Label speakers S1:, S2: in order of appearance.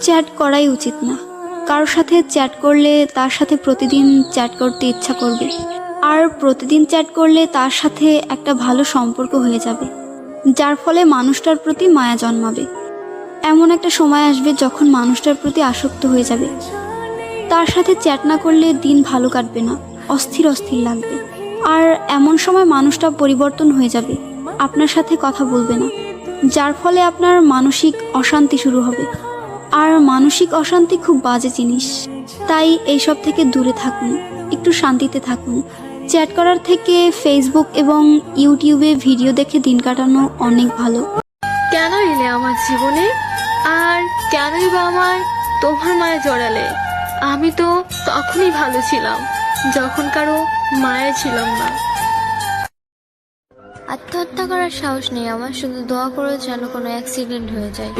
S1: Chat করাই উচিত না। কারোর সাথে চ্যাট করলে তার সাথে প্রতিদিন চ্যাট করতে ইচ্ছা করবে, আর প্রতিদিন চ্যাট করলে তার সাথে একটা ভালো সম্পর্ক হয়ে যাবে, যার ফলে মানুষটার প্রতি মায়া জন্মাবে। এমন একটা সময় আসবে যখন মানুষটার প্রতি আসক্ত হয়ে যাবে। তার সাথে চ্যাট না করলে দিন ভালো কাটবে না, অস্থির অস্থির লাগবে। আর এমন সময় মানুষটা পরিবর্তন হয়ে যাবে, আপনার সাথে কথা বলবে না, যার ফলে আপনার মানসিক অশান্তি শুরু হবে। আর মানসিক অশান্তি খুব বাজে জিনিস, তাই এইসব থেকে দূরে থাকুন, একটু শান্তিতে থাকুন। চ্যাট করার থেকে ফেসবুক এবং ইউটিউবে ভিডিও দেখে দিন কাটানো অনেক ভালো।
S2: কেন এলে আমার জীবনে, আর কেনই বা আমার তোমার মায়ে জড়ালে? আমি তো তখনই ভালো ছিলাম যখন কারো মায়ে ছিলাম না।
S3: আত্মহত্যা করার সাহস নেই আমার, শুধু দোয়া করো যেন কোনো অ্যাক্সিডেন্ট হয়ে যায়।